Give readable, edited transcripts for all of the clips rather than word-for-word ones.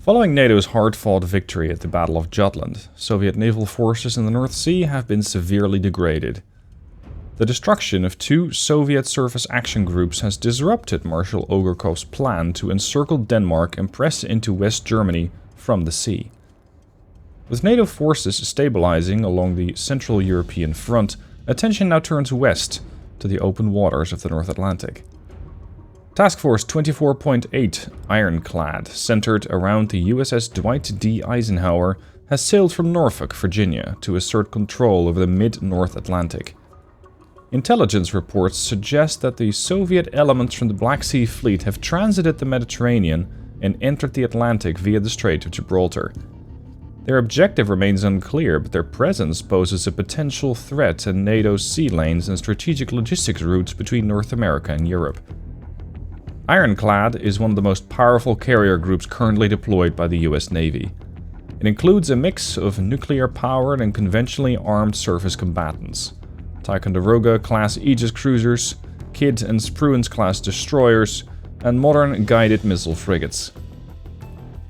Following NATO's hard-fought victory at the Battle of Jutland, Soviet naval forces in the North Sea have been severely degraded. The destruction of two Soviet surface action groups has disrupted Marshal Ogarkov's plan to encircle Denmark and press into West Germany from the sea. With NATO forces stabilizing along the Central European front, attention now turns west to the open waters of the North Atlantic. Task Force 24.8 Ironclad, centered around the USS Dwight D. Eisenhower, has sailed from Norfolk, Virginia, to assert control over the mid-North Atlantic. Intelligence reports suggest that the Soviet elements from the Black Sea Fleet have transited the Mediterranean and entered the Atlantic via the Strait of Gibraltar. Their objective remains unclear, but their presence poses a potential threat to NATO's sea lanes and strategic logistics routes between North America and Europe. Ironclad is one of the most powerful carrier groups currently deployed by the US Navy. It includes a mix of nuclear-powered and conventionally armed surface combatants. Ticonderoga-class Aegis cruisers, Kidd and Spruance-class destroyers, and modern guided missile frigates.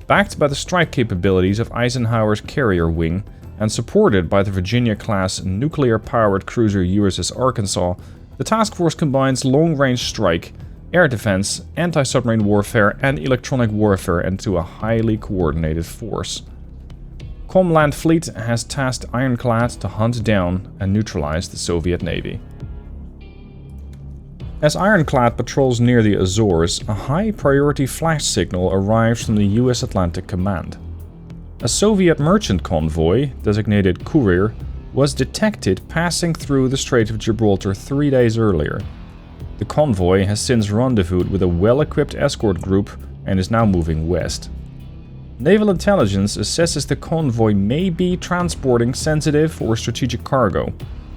Backed by the strike capabilities of Eisenhower's carrier wing, and supported by the Virginia-class nuclear-powered cruiser USS Arkansas, the task force combines long-range strike, air defense, anti-submarine warfare, and electronic warfare into a highly coordinated force. Comland Fleet has tasked Ironclad to hunt down and neutralize the Soviet Navy. As Ironclad patrols near the Azores, a high-priority flash signal arrives from the US Atlantic Command. A Soviet merchant convoy, designated Courier, was detected passing through the Strait of Gibraltar 3 days earlier. The convoy has since rendezvoused with a well-equipped escort group and is now moving west. Naval intelligence assesses the convoy may be transporting sensitive or strategic cargo,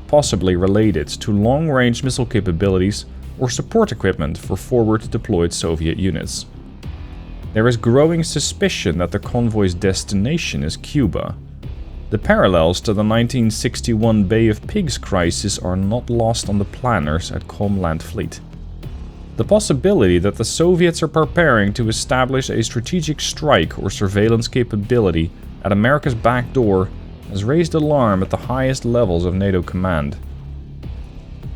possibly related to long-range missile capabilities or support equipment for forward-deployed Soviet units. There is growing suspicion that the convoy's destination is Cuba. The parallels to the 1961 Bay of Pigs crisis are not lost on the planners at Comland Fleet. The possibility that the Soviets are preparing to establish a strategic strike or surveillance capability at America's back door has raised alarm at the highest levels of NATO command.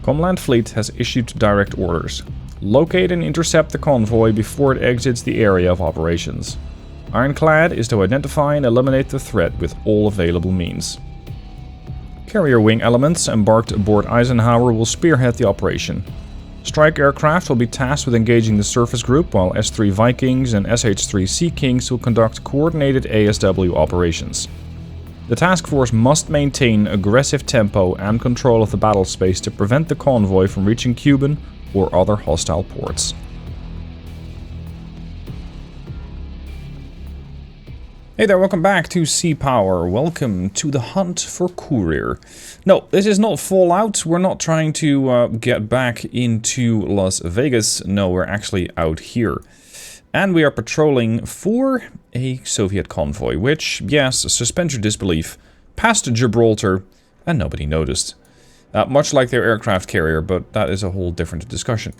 Comland Fleet has issued direct orders. Locate and intercept the convoy before it exits the area of operations. Ironclad is to identify and eliminate the threat with all available means. Carrier wing elements embarked aboard Eisenhower will spearhead the operation. Strike aircraft will be tasked with engaging the surface group, while S-3 Vikings and SH-3 Sea Kings will conduct coordinated ASW operations. The task force must maintain aggressive tempo and control of the battle space to prevent the convoy from reaching Cuban or other hostile ports. Hey there, welcome back to Sea Power. Welcome to the hunt for Courier. No, this is not Fallout. We're not trying to get back into Las Vegas. No, we're actually out here. And we are patrolling for a Soviet convoy, which, yes, suspend your disbelief, passed Gibraltar and nobody noticed. Much like their aircraft carrier, but that is a whole different discussion.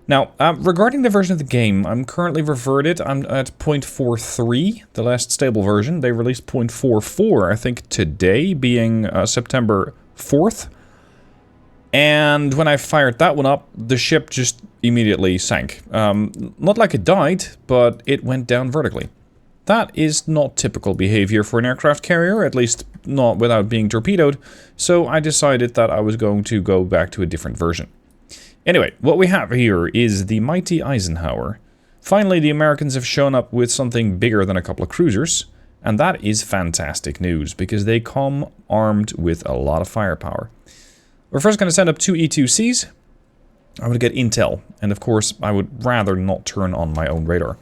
Now, regarding the version of the game, I'm currently reverted. I'm at 0.43, the last stable version. They released 0.44, I think today, being September 4th. And when I fired that one up, the ship just immediately sank. Not like it died, but it went down vertically. That is not typical behavior for an aircraft carrier, at least not without being torpedoed, so I decided that I was going to go back to a different version. Anyway, what we have here is the mighty Eisenhower. Finally, the Americans have shown up with something bigger than a couple of cruisers, and that is fantastic news, because they come armed with a lot of firepower. We're first going to send up two E-2Cs. I would get intel, and of course, I would rather not turn on my own radar.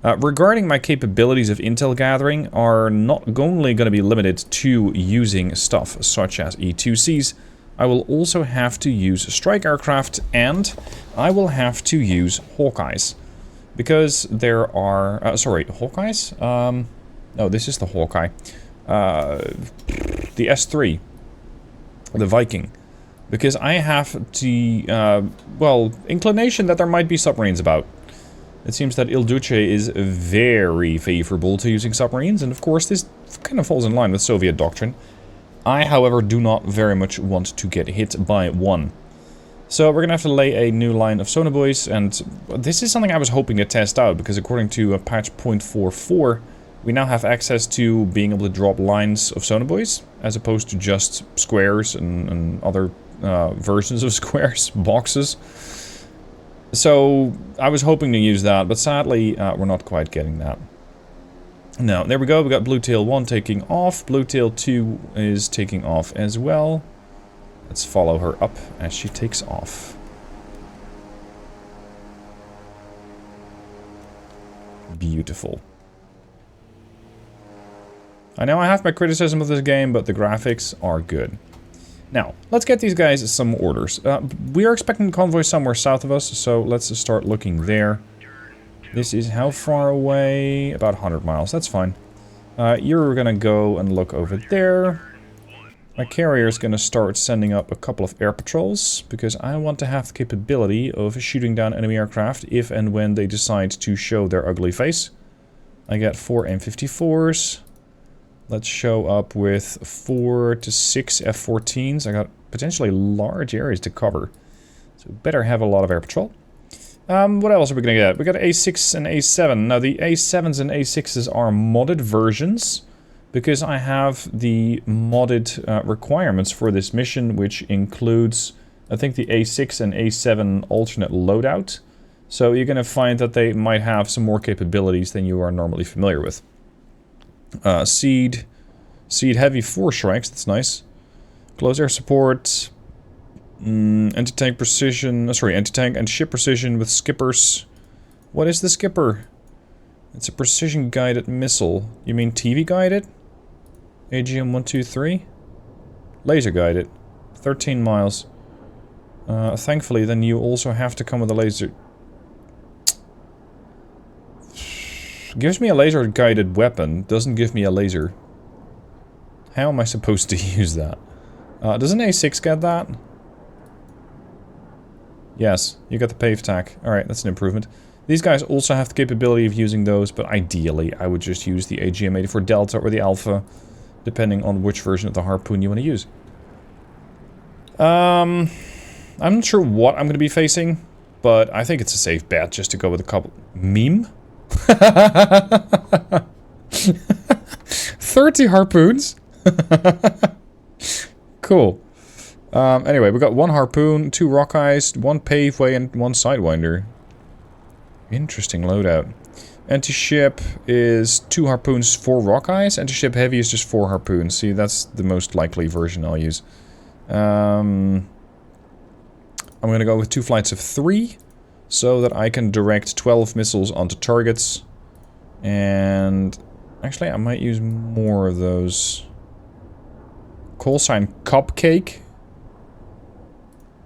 Regarding my capabilities of intel gathering are not only going to be limited to using stuff such as E-2Cs, I will also have to use strike aircraft, and I will have to use Hawkeyes. Because there are... Hawkeyes? No, this is the Hawkeye. The S-3. The Viking. Because I have the, inclination that there might be submarines about. It seems that Il Duce is very favorable to using submarines, and of course this kind of falls in line with Soviet doctrine. I, however, do not very much want to get hit by one. So we're gonna have to lay a new line of sonobuoys, and this is something I was hoping to test out, because according to patch 0.44, we now have access to being able to drop lines of sonobuoys, as opposed to just squares and other versions of squares, boxes. So I was hoping to use that, but sadly we're not quite getting that. Now, there we go, we got Bluetail 1 taking off, Bluetail 2 is taking off as well. Let's follow her up as she takes off. Beautiful. I know I have my criticism of this game, but the graphics are good. Now, let's get these guys some orders. We are expecting a convoy somewhere south of us, so let's start looking there. This is how far away? About 100 miles, that's fine. You're gonna go and look over there. My carrier is gonna start sending up a couple of air patrols, because I want to have the capability of shooting down enemy aircraft if and when they decide to show their ugly face. I got 4 M54s. Let's show up with 4 to 6 F-14s. I got potentially large areas to cover. So we better have a lot of air patrol. What else are we gonna get? We got A6 and A7. Now the A7s and A6s are modded versions, because I have the modded requirements for this mission, which includes, I think, the A6 and A7 alternate loadout. So you're gonna find that they might have some more capabilities than you are normally familiar with. Seed heavy 4 strikes, that's nice. Close air support, anti-tank precision, sorry, anti-tank and ship precision with skippers. What is the skipper? It's a precision guided missile. You mean TV guided? AGM 123? Laser guided. 13 miles. Thankfully, then you also have to come with a laser. Gives me a laser guided weapon, doesn't give me a laser. How am I supposed to use that? Does an A6 get that? Yes, you got the pave tack. Alright, that's an improvement. These guys also have the capability of using those, but ideally I would just use the AGM-84 Delta or the Alpha, depending on which version of the harpoon you want to use. I'm not sure what I'm going to be facing, but I think it's a safe bet just to go with a couple... Meme? 30 harpoons? Cool. Anyway, we got 1 harpoon, 2 rock eyes, 1 paveway, and 1 sidewinder. Interesting loadout. Anti-ship is 2 harpoons, 4 rock eyes. Anti-ship heavy is just 4 harpoons. See, that's the most likely version I'll use. I'm gonna go with 2 flights of 3, so that I can direct 12 missiles onto targets. And actually, I might use more of those. Call sign Cupcake.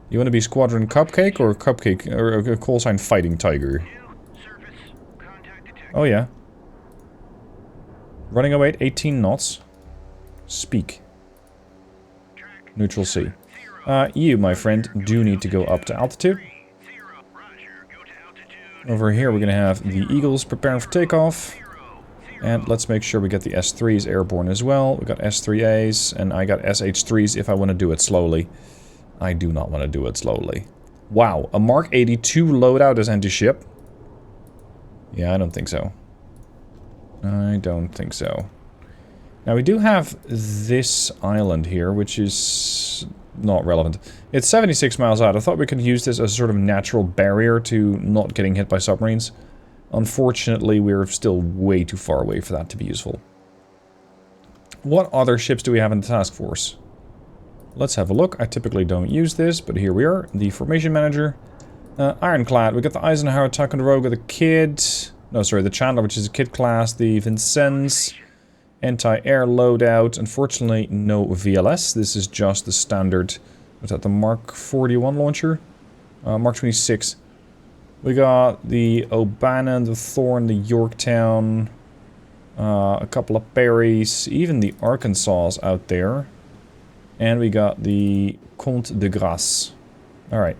You want to be Squadron Cupcake or Cupcake or a call sign Fighting Tiger? Oh yeah. Running away at 18 knots. Speak. Neutral sea. You, my friend, do need to go up to altitude. Over here we're gonna have the Eagles preparing for takeoff. And let's make sure we get the S3s airborne as well. We got S3As, and I got SH3s if I want to do it slowly. I do not want to do it slowly. Wow, a Mark 82 loadout as anti-ship? Yeah, I don't think so. I don't think so. Now we do have this island here, which is not relevant. It's 76 miles out. I thought we could use this as a sort of natural barrier to not getting hit by submarines. Unfortunately, we're still way too far away for that to be useful. What other ships do we have in the task force? Let's have a look. I typically don't use this, but here we are. The formation manager. Ironclad. We got the Eisenhower, Ticonderoga, the Kid. No, sorry, the Chandler, which is a Kid class. The Vincennes. Anti-air loadout. Unfortunately, no VLS. This is just the standard. What's that? The Mark 41 launcher? Mark 26. We got the O'Bannon, the Thorn, the Yorktown, a couple of Perrys, even the Arkansas out there. And we got the Comte de Grasse. Alright.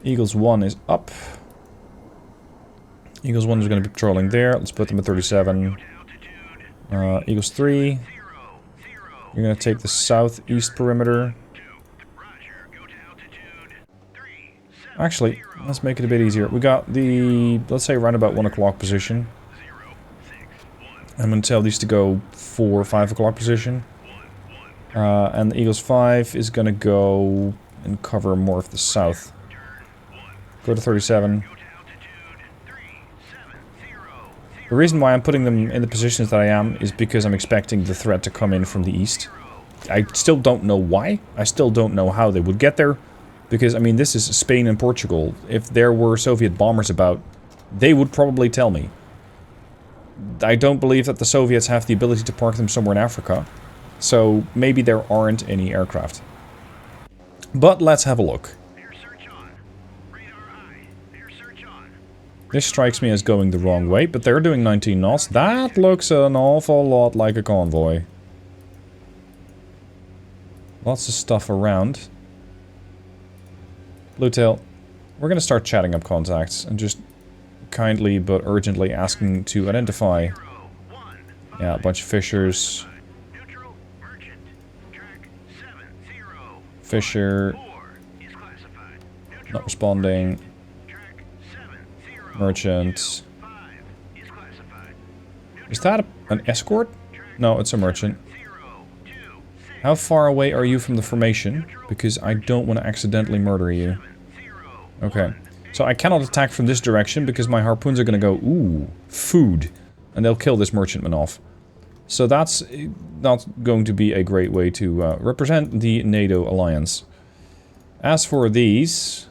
Eagles 1 is up. Eagles 1 is going to be patrolling there. Let's put them at 37. Eagles 3. You're going to take the southeast perimeter. Actually, let's make it a bit easier. We got the, let's say, around about 1 o'clock position. I'm going to tell these to go 4 or 5 o'clock position. And the Eagles 5 is going to go and cover more of the south. Go to 37. The reason why I'm putting them in the positions that I am is because I'm expecting the threat to come in from the east. I still don't know why. I still don't know how they would get there. Because, I mean, this is Spain and Portugal. If there were Soviet bombers about, they would probably tell me. I don't believe that the Soviets have the ability to park them somewhere in Africa. So, maybe there aren't any aircraft. But let's have a look. This strikes me as going the wrong way, but they're doing 19 knots. That looks an awful lot like a convoy. Lots of stuff around. Bluetail, we're going to start chatting up contacts and just kindly but urgently asking to identify. Yeah, a bunch of fishers. Fisher. Not responding. Merchant. Is that an escort? No, it's a merchant. How far away are you from the formation? Because I don't want to accidentally murder you. Okay. So I cannot attack from this direction because my harpoons are going to go, ooh, food. And they'll kill this merchantman off. So that's not going to be a great way to represent the NATO alliance. As for these...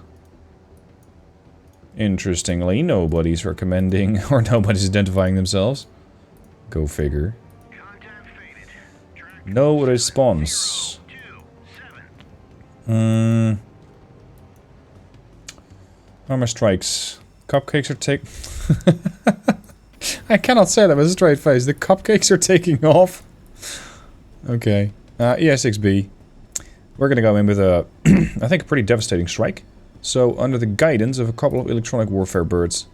Interestingly, nobody's recommending, or nobody's identifying themselves. Go figure. No response. Armor strikes. Cupcakes are I cannot say that with a straight face. The cupcakes are taking off. Okay. ES6B. We're gonna go in with a, I think, a pretty devastating strike. So, under the guidance of a couple of electronic warfare birds,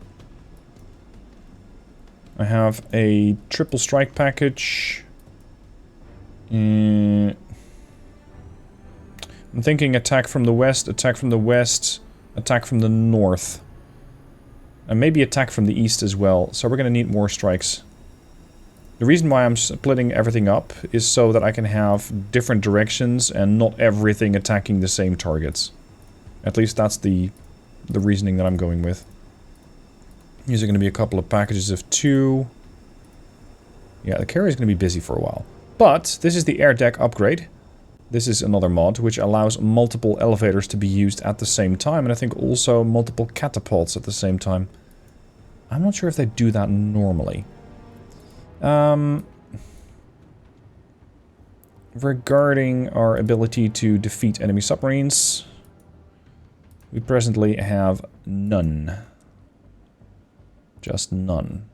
I have a triple strike package. I'm thinking attack from the west, attack from the west, attack from the north. And maybe attack from the east as well. So we're going to need more strikes. The reason why I'm splitting everything up is so that I can have different directions and not everything attacking the same targets. At least that's the reasoning that I'm going with. These are going to be a couple of packages of 2. Yeah, the carrier is going to be busy for a while. But this is the air deck upgrade. This is another mod which allows multiple elevators to be used at the same time. And I think also multiple catapults at the same time. I'm not sure if they do that normally. Regarding our ability to defeat enemy submarines, we presently have none. Just none.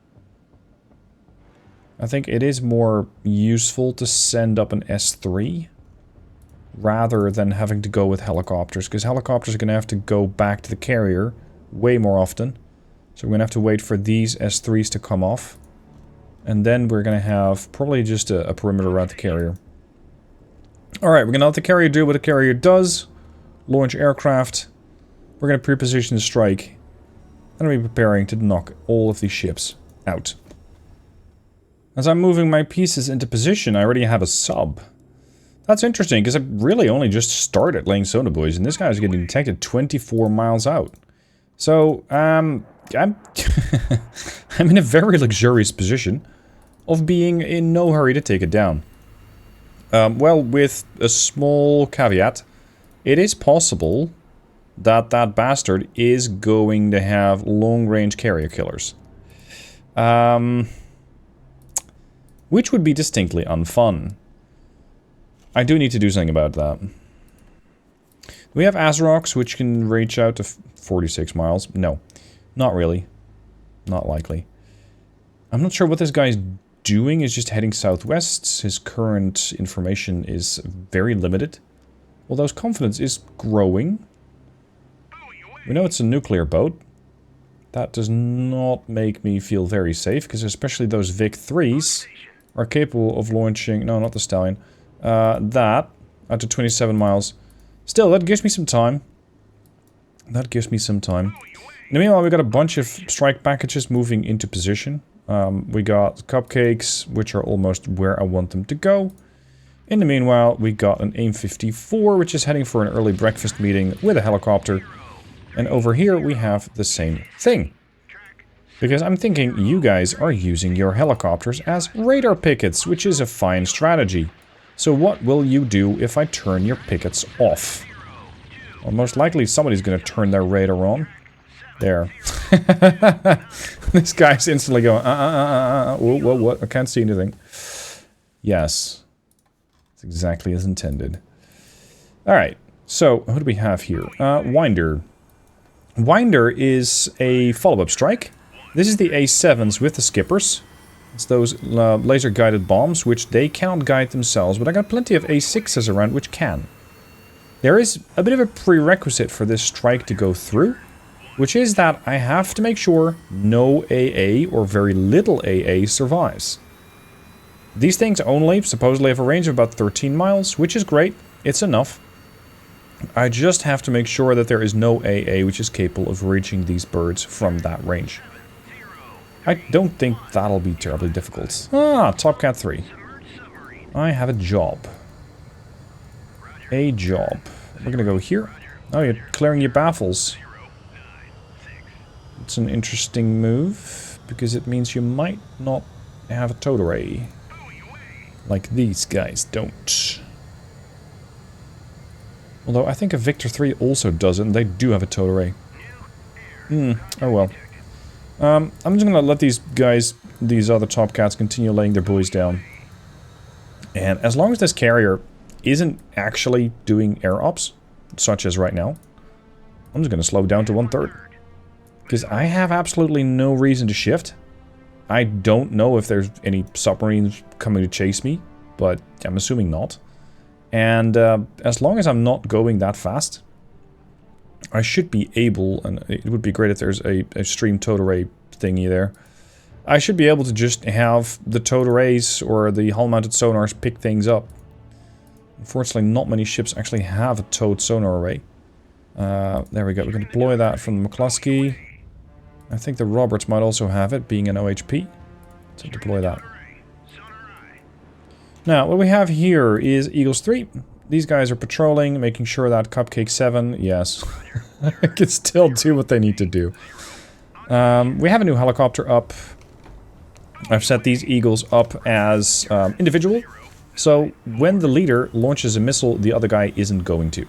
I think it is more useful to send up an S3 rather than having to go with helicopters, because helicopters are going to have to go back to the carrier way more often. So we're going to have to wait for these S3s to come off. And then we're going to have probably just a perimeter around the carrier. Alright, we're going to let the carrier do what the carrier does. Launch aircraft. We're going to pre-position the strike. And we're preparing to knock all of these ships out. As I'm moving my pieces into position, I already have a sub. That's interesting, because I really only just started laying sonobuoys, and this guy is getting detected 24 miles out. So, I'm I'm in a very luxurious position of being in no hurry to take it down. Well, with a small caveat, it is possible that that bastard is going to have long-range carrier killers. Which would be distinctly unfun. I do need to do something about that. We have Azerox, which can reach out to 46 miles. No, not really. Not likely. I'm not sure what this guy's doing. He's just heading southwest. His current information is very limited. Although his confidence is growing. We know it's a nuclear boat. That does not make me feel very safe, because especially those VIC-3s are capable of launching... No, not the Stallion. That, out to 27 miles. Still, that gives me some time. That gives me some time. In the meanwhile, we got a bunch of strike packages moving into position. We got cupcakes, which are almost where I want them to go. In the meanwhile, we got an AIM-54, which is heading for an early breakfast meeting with a helicopter. And over here, we have the same thing. Because I'm thinking you guys are using your helicopters as radar pickets, which is a fine strategy. So what will you do if I turn your pickets off? Well, most likely somebody's going to turn their radar on. There. This guy's instantly going, what? I can't see anything. Yes. It's exactly as intended. Alright, so who do we have here? Winder. Winder is a follow-up strike. This is the A7s with the skippers. It's those laser-guided bombs, which they can't guide themselves, but I got plenty of A6s around which can. There is a bit of a prerequisite for this strike to go through, which is that I have to make sure no AA or very little AA survives. These things only supposedly have a range of about 13 miles, which is great. It's enough. I just have to make sure that there is no AA which is capable of reaching these birds from that range. I don't think that'll be terribly difficult. Ah, Top Cat 3. I have a job. A job. We're gonna go here. Oh, you're clearing your baffles. It's an interesting move, because it means you might not have a towed array. Like these guys don't. Although I think a Victor 3 also doesn't. They do have a towed array. Oh well. I'm just gonna let these guys, these other Top Cats, continue laying their buoys down. And as long as this carrier isn't actually doing air ops, such as right now, I'm just gonna slow down to 1/3. Because I have absolutely no reason to shift. I don't know if there's any submarines coming to chase me, but I'm assuming not. And as long as I'm not going that fast, I should be able, and it would be great if there's a stream towed array thingy there. I should be able to just have the towed arrays or the hull-mounted sonars pick things up. Unfortunately, not many ships actually have a towed sonar array. There we go. We can deploy that from the McCluskey. I think the Roberts might also have it, being an OHP. So deploy that. Now, what we have here is Eagles 3. These guys are patrolling, making sure that Cupcake 7, yes, can still do what they need to do. We have a new helicopter up. I've set these Eagles up as individual. So when the leader launches a missile, the other guy isn't going to.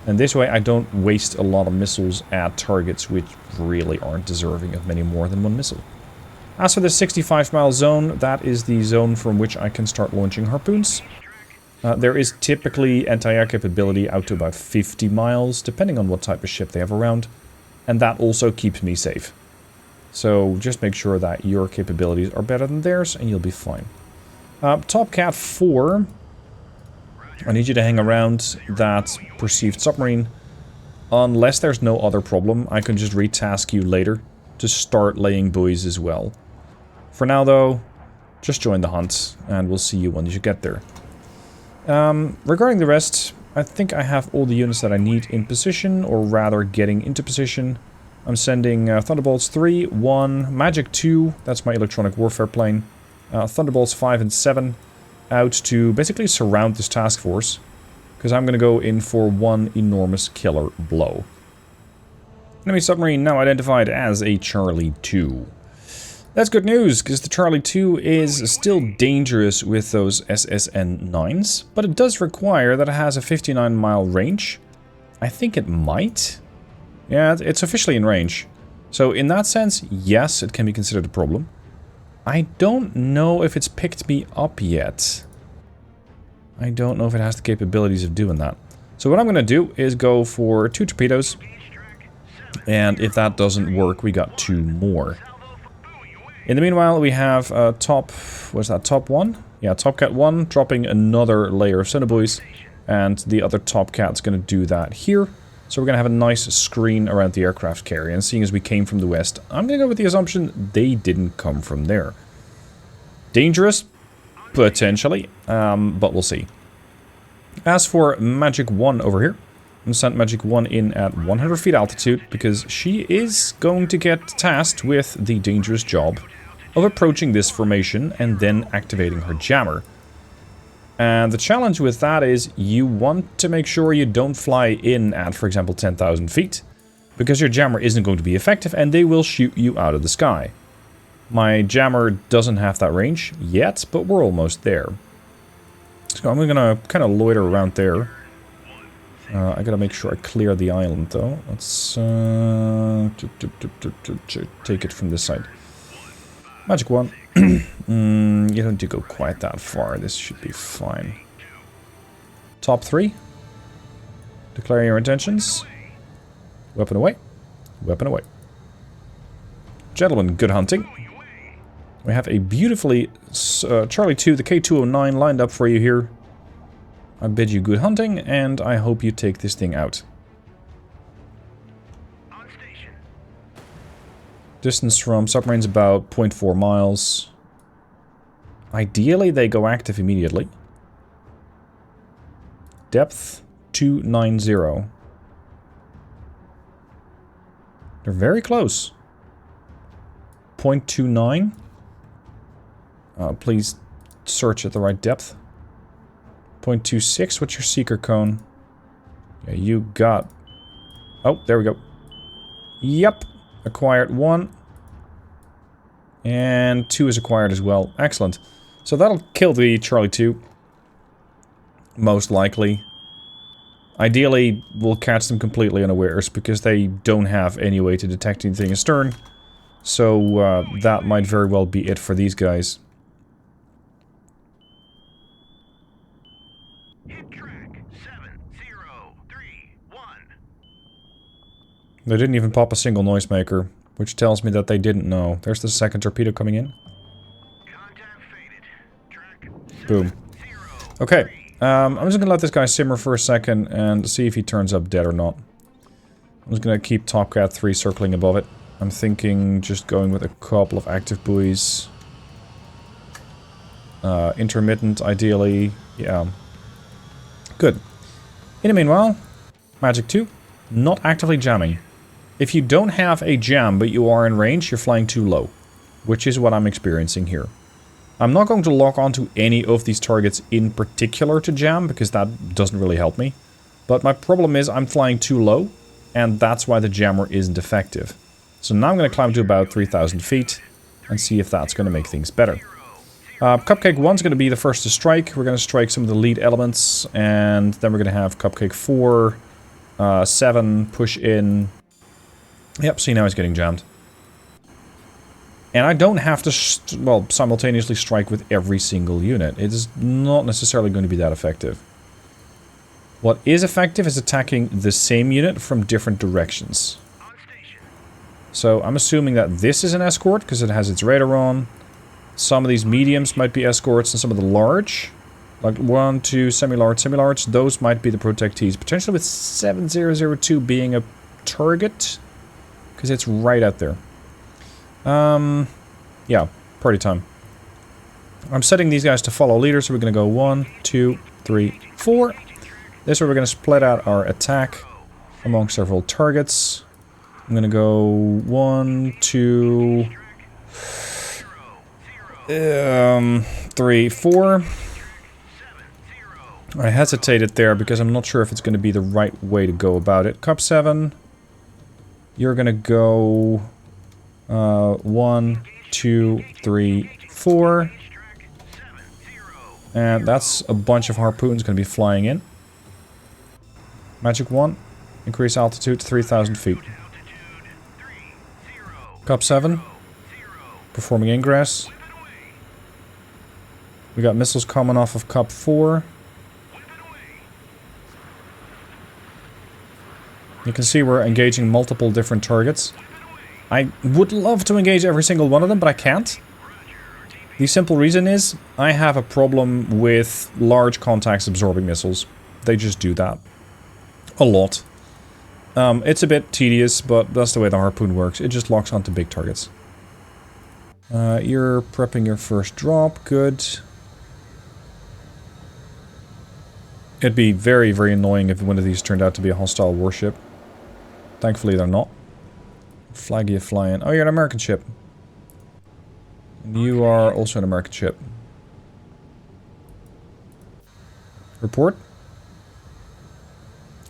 And this way I don't waste a lot of missiles at targets which really aren't deserving of many more than one missile. As for the 65-mile zone, that is the zone from which I can start launching harpoons. There is typically anti-air capability out to about 50 miles, depending on what type of ship they have around. And that also keeps me safe. So just make sure that your capabilities are better than theirs, and you'll be fine. Top Cat 4... I need you to hang around that perceived submarine. Unless there's no other problem, I can just retask you later to start laying buoys as well. For now, though, just join the hunt, and we'll see you when you get there. Regarding the rest, I think I have all the units that I need in position, or rather getting into position. I'm sending Thunderbolts 3, 1, Magic 2, that's my electronic warfare plane, Thunderbolts 5 and 7, out to basically surround this task force, because I'm going to go in for one enormous killer blow. Enemy submarine now identified as a Charlie 2. That's good news, because the Charlie 2 is still dangerous with those SSN-9s, but it does require that it has a 59-mile range. I think it might. Yeah, it's officially in range. So in that sense, yes, it can be considered a problem. I don't know if it's picked me up yet. I don't know if it has the capabilities of doing that. So what I'm going to do is go for 2 torpedoes. And if that doesn't work, we got 2 more. In the meanwhile, we have top 1? Yeah, Top Cat 1 dropping another layer of sonobuoys. And the other Top Cat's going to do that here. So we're going to have a nice screen around the aircraft carrier. And seeing as we came from the west, I'm going to go with the assumption they didn't come from there. Dangerous? Potentially. But we'll see. As for Magic 1 over here, I'm going to send Magic 1 in at 100 feet altitude because she is going to get tasked with the dangerous job of approaching this formation and then activating her jammer. And the challenge with that is you want to make sure you don't fly in at, for example, 10,000 feet, because your jammer isn't going to be effective and they will shoot you out of the sky. My jammer doesn't have that range yet, but we're almost there. So I'm going to kind of loiter around there. I gotta make sure I clear the island, though. Let's take it from this side. Magic 1. You don't need to go quite that far. This should be fine. Top 3. Declare your intentions. Weapon away. Weapon away. Gentlemen, good hunting. We have a beautifully Charlie 2, the K209 lined up for you here. I bid you good hunting, and I hope you take this thing out. Distance from submarines about 0.4 miles. Ideally, they go active immediately. Depth 290. They're very close. 0.29. Please search at the right depth. 0.26, what's your seeker cone? Yeah, you got... Oh, there we go. Yep, acquired 1. And 2 is acquired as well. Excellent. So that'll kill the Charlie 2. Most likely. Ideally, we'll catch them completely unawares, because they don't have any way to detect anything astern. So that might very well be it for these guys. They didn't even pop a single noisemaker, which tells me that they didn't know. There's the second torpedo coming in. Boom. Okay, I'm just gonna let this guy simmer for a second and see if he turns up dead or not. I'm just gonna keep Topcat 3 circling above it. I'm thinking just going with a couple of active buoys. Intermittent, ideally. Yeah. Good. In the meanwhile, Magic 2, not actively jamming. If you don't have a jam, but you are in range, you're flying too low. Which is what I'm experiencing here. I'm not going to lock onto any of these targets in particular to jam, because that doesn't really help me. But my problem is I'm flying too low, and that's why the jammer isn't effective. So now I'm going to climb to about 3,000 feet, and see if that's going to make things better. Cupcake 1 is going to be the first to strike. We're going to strike some of the lead elements, and then we're going to have Cupcake 4, 7, push in. Yep, see, now he's getting jammed. And I don't have to, simultaneously strike with every single unit. It is not necessarily going to be that effective. What is effective is attacking the same unit from different directions. So I'm assuming that this is an escort, because it has its radar on. Some of these mediums might be escorts, and some of the large, like 1, 2, semi-large, those might be the protectees. Potentially with 7002 being a target, because it's right out there. Yeah, party time. I'm setting these guys to follow leader, so we're going to go 1, 2, 3, 4. This way we're going to split out our attack among several targets. I'm going to go 1, 2, 3, 4. I hesitated there because I'm not sure if it's going to be the right way to go about it. Cup 7. You're going to go 1, 2, 3, 4. And that's a bunch of harpoons going to be flying in. Magic 1. Increase altitude to 3,000 feet. Cup 7. Performing ingress. We got missiles coming off of Cup 4. You can see we're engaging multiple different targets. I would love to engage every single one of them, but I can't. The simple reason is, I have a problem with large contacts absorbing missiles. They just do that. A lot. It's a bit tedious, but that's the way the harpoon works. It just locks onto big targets. You're prepping your first drop. Good. It'd be very, very annoying if one of these turned out to be a hostile warship. Thankfully, they're not. Flag you flying. Oh, you're an American ship. And you are also an American ship. Report.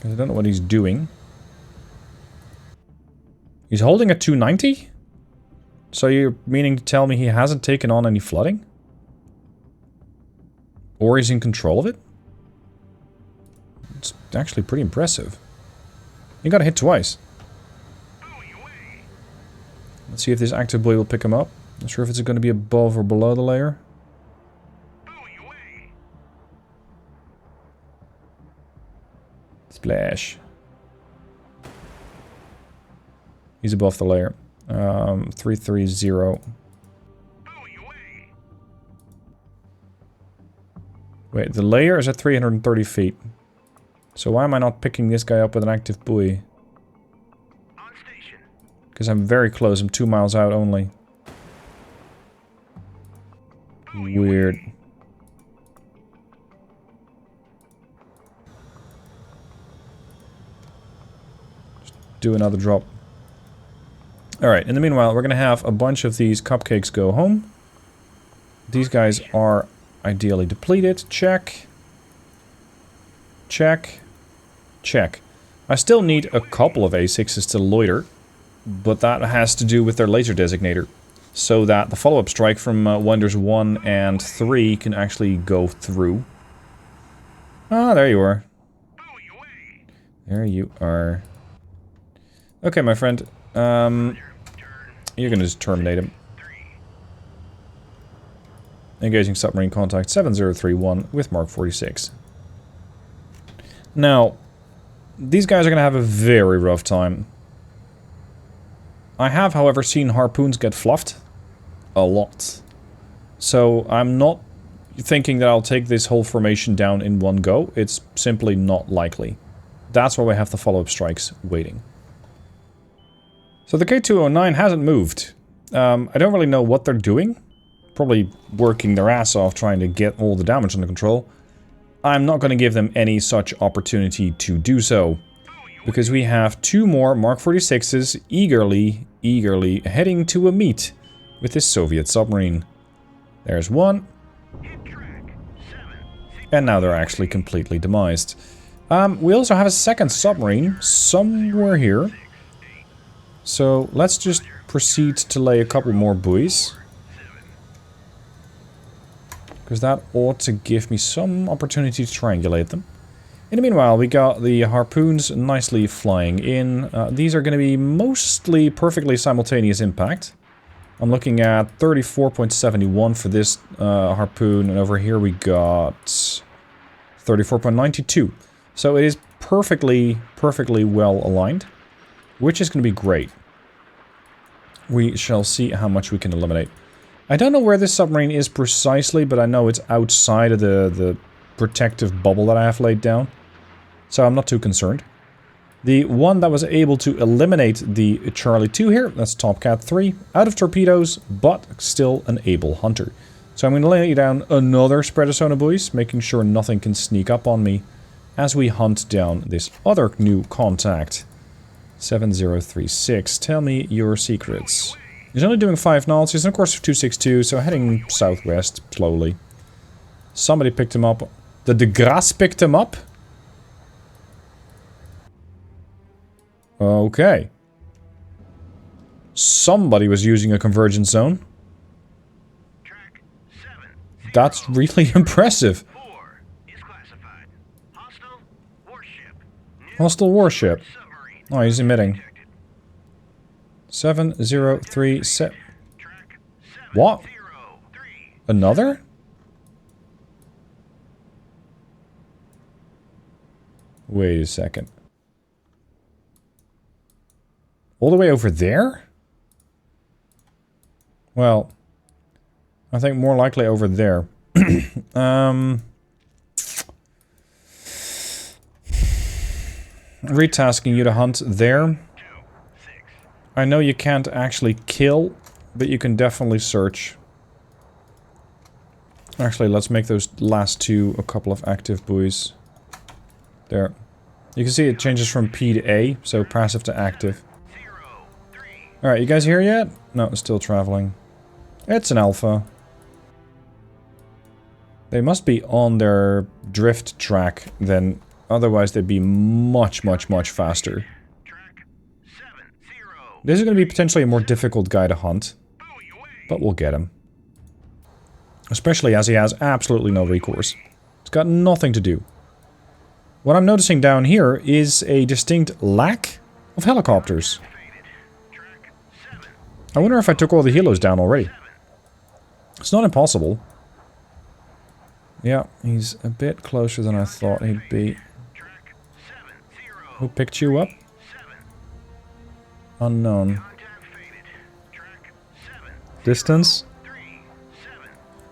I don't know what he's doing. He's holding a 290? So you're meaning to tell me he hasn't taken on any flooding? Or he's in control of it? It's actually pretty impressive. He got hit twice. Let's see if this active buoy will pick him up. Not sure if it's going to be above or below the layer. Splash. He's above the layer. 330. Wait, the layer is at 330 feet. So why am I not picking this guy up with an active buoy? Because I'm very close. I'm 2 miles out only. Weird. Just do another drop. Alright, in the meanwhile, we're going to have a bunch of these cupcakes go home. These guys are ideally depleted. Check. Check. Check. I still need a couple of A6s to loiter, but that has to do with their laser designator, so that the follow-up strike from Wonders 1 and 3 can actually go through. Ah, there you are. There you are. Okay, my friend. You're gonna just terminate him. Engaging submarine contact 7031 with Mark 46. Now, these guys are gonna have a very rough time. I have, however, seen harpoons get fluffed a lot. So I'm not thinking that I'll take this whole formation down in one go. It's simply not likely. That's why we have the follow-up strikes waiting. So the K209 hasn't moved. I don't really know what they're doing. Probably working their ass off trying to get all the damage under control. I'm not going to give them any such opportunity to do so. Because we have 2 more Mark 46s eagerly heading to a meet with this Soviet submarine. There's one. And now they're actually completely demised. We also have a second submarine somewhere here. So let's just proceed to lay a couple more buoys. Because that ought to give me some opportunity to triangulate them. In the meanwhile, we got the harpoons nicely flying in. These are going to be mostly perfectly simultaneous impact. I'm looking at 34.71 for this harpoon, and over here we got 34.92. So it is perfectly well aligned, which is going to be great. We shall see how much we can eliminate. I don't know where this submarine is precisely, but I know it's outside of the protective bubble that I have laid down. So I'm not too concerned. The one that was able to eliminate the Charlie 2 here, that's Topcat 3, out of torpedoes, but still an able hunter. So I'm going to lay down another spread of sonar buoys, making sure nothing can sneak up on me as we hunt down this other new contact. 7036, tell me your secrets. He's only doing 5 knots, he's on course of 262, so heading southwest slowly. Somebody picked him up. The De Grasse picked him up? Okay. Somebody was using a convergence zone. That's really impressive. Hostile warship. Oh, he's emitting. 7037. What? Another? Wait a second. All the way over there? Well, I think more likely over there. Retasking you to hunt there. I know you can't actually kill, but you can definitely search. Actually, let's make those last two a couple of active buoys. There. You can see it changes from P to A, so passive to active. Alright, you guys here yet? No, it's still traveling. It's an alpha. They must be on their drift track then, otherwise they'd be much faster. This is going to be potentially a more difficult guy to hunt, but we'll get him. Especially as he has absolutely no recourse. It's got nothing to do. What I'm noticing down here is a distinct lack of helicopters. I wonder if I took all the helos down already. It's not impossible. Yeah, he's a bit closer than I thought he'd be. Who picked you up? Unknown. Distance?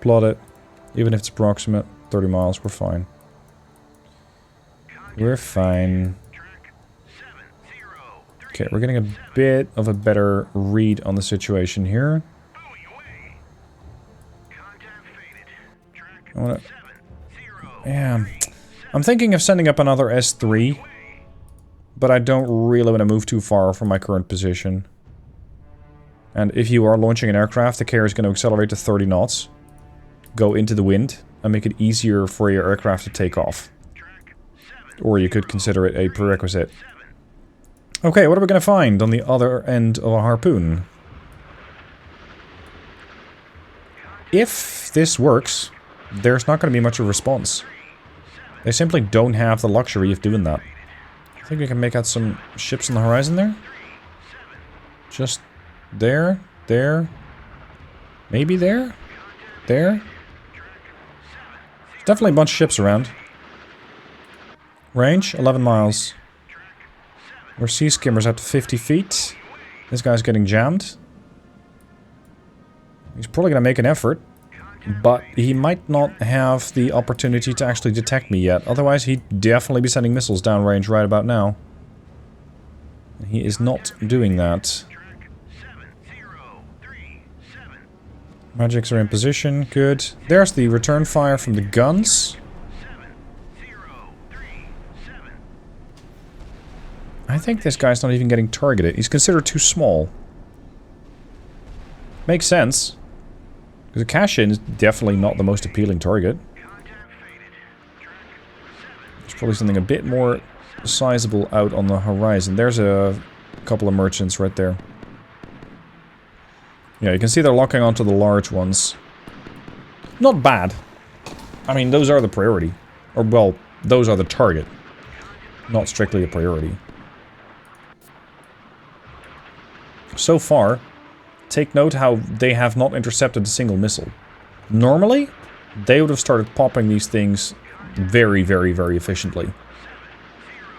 Plot it. Even if it's approximate, 30 miles, we're fine. We're fine. Okay, we're getting a bit of a better read on the situation here. I wanna... Yeah. I'm thinking of sending up another S3. But I don't really want to move too far from my current position. And if you are launching an aircraft, the carrier is going to accelerate to 30 knots. Go into the wind, and make it easier for your aircraft to take off. Or you could consider it a prerequisite. Okay, what are we going to find on the other end of a harpoon? If this works, there's not going to be much of a response. They simply don't have the luxury of doing that. I think we can make out some ships on the horizon there. Just there, there, maybe there, there. There's definitely a bunch of ships around. Range, 11 miles. Our sea skimmer's at 50 feet. This guy's getting jammed. He's probably going to make an effort. But he might not have the opportunity to actually detect me yet. Otherwise, he'd definitely be sending missiles downrange right about now. He is not doing that. Magics are in position. Good. There's the return fire from the guns. I think this guy's not even getting targeted. He's considered too small. Makes sense. Because a cash-in is definitely not the most appealing target. There's probably something a bit more sizable out on the horizon. There's a couple of merchants right there. Yeah, you can see they're locking onto the large ones. Not bad. I mean, those are the priority. Or, well, those are the target. Not strictly a priority. So far, take note how they have not intercepted a single missile. Normally, they would have started popping these things very efficiently.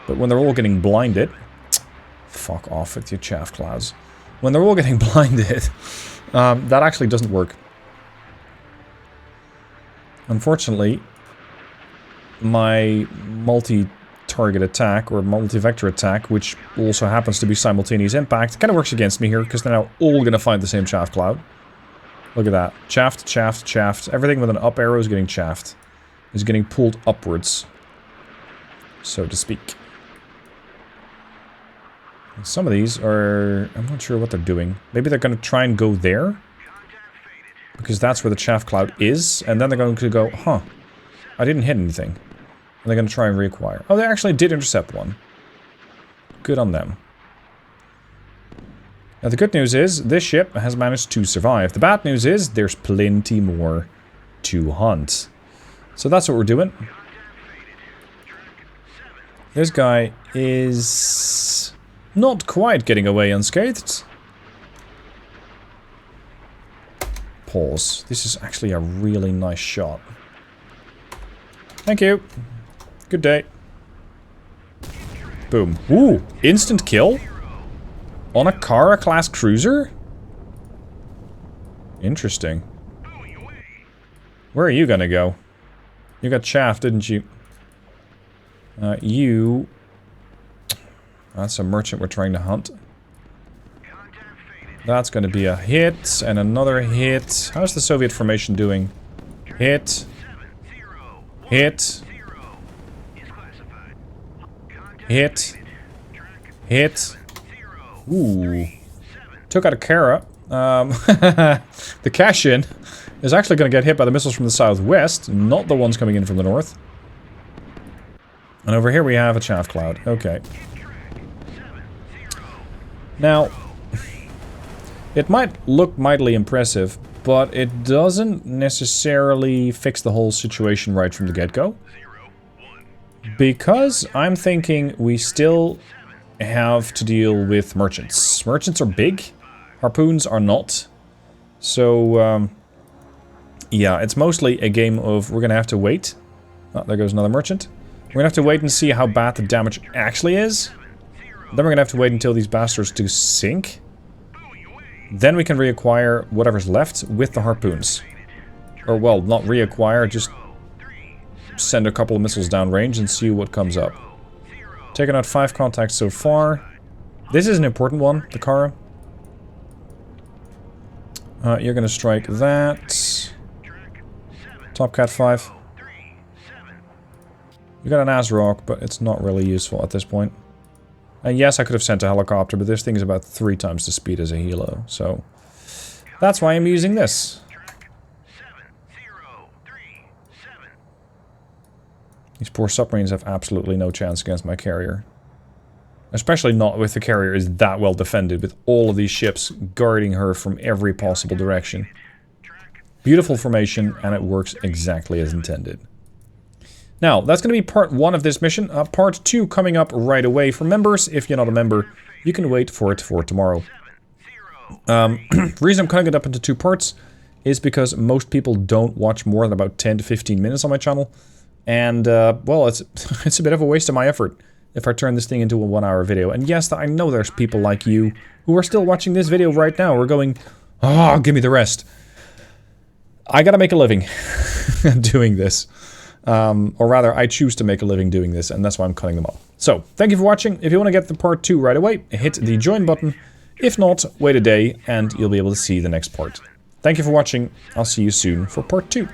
But when they're all getting blinded... Fuck off with your chaff clouds. When they're all getting blinded, that actually doesn't work. Unfortunately, my multi-target attack, or multi-vector attack, which also happens to be simultaneous impact, kind of works against me here, because they're now all going to find the same chaff cloud. Look at that. Chaffed, chaffed, chaffed. Everything with an up arrow is getting chaffed. Is getting pulled upwards, so to speak. Some of these are... I'm not sure what they're doing. Maybe they're going to try and go there? Because that's where the chaff cloud is, and then they're going to go, huh, I didn't hit anything. And they're going to try and reacquire. Oh, they actually did intercept one. Good on them. Now, the good news is, this ship has managed to survive. The bad news is, there's plenty more to hunt. So that's what we're doing. This guy is not quite getting away unscathed. Pause. This is actually a really nice shot. Thank you. Good day. Boom. Ooh, instant kill? On a Kara-class cruiser? Interesting. Where are you gonna go? You got chaffed, didn't you? You... That's a merchant we're trying to hunt. That's going to be a hit and another hit. How's the Soviet formation doing? Hit. Hit. Hit. Hit. Ooh. Took out a Kara. The cash-in is actually going to get hit by the missiles from the southwest, not the ones coming in from the north. And over here we have a chaff cloud. Okay. Now, it might look mightily impressive, but it doesn't necessarily fix the whole situation right from the get-go. Because I'm thinking we still have to deal with merchants. Merchants are big, harpoons are not. So, yeah, it's mostly a game of we're gonna have to wait. Oh, there goes another merchant. We're gonna have to wait and see how bad the damage actually is. Then we're gonna have to wait until these bastards do sink. Then we can reacquire whatever's left with the harpoons. Or, well, not reacquire, just send a couple of missiles downrange and see what comes up. Taken out 5 contacts so far. This is an important one, the Kara. You're gonna strike that. Top Cat 5. You got an ASRock, but it's not really useful at this point. And yes, I could have sent a helicopter, but this thing is about 3 times the speed as a helo, so that's why I'm using this. These poor submarines have absolutely no chance against my carrier. Especially not with the carrier is that well defended, with all of these ships guarding her from every possible direction. Beautiful formation, and it works exactly as intended. Now, that's going to be part 1 of this mission. Part 2 coming up right away. For members, if you're not a member, you can wait for it for tomorrow. Reason I'm cutting it up into 2 parts is because most people don't watch more than about 10 to 15 minutes on my channel. And, well, it's a bit of a waste of my effort if I turn this thing into a 1-hour video. And yes, I know there's people like you who are still watching this video right now. We're going, oh, give me the rest. I gotta make a living doing this. Or rather, I choose to make a living doing this, and that's why I'm cutting them off. So, thank you for watching. If you want to get the part 2 right away, hit the join button. If not, wait a day, and you'll be able to see the next part. Thank you for watching. I'll see you soon for part 2.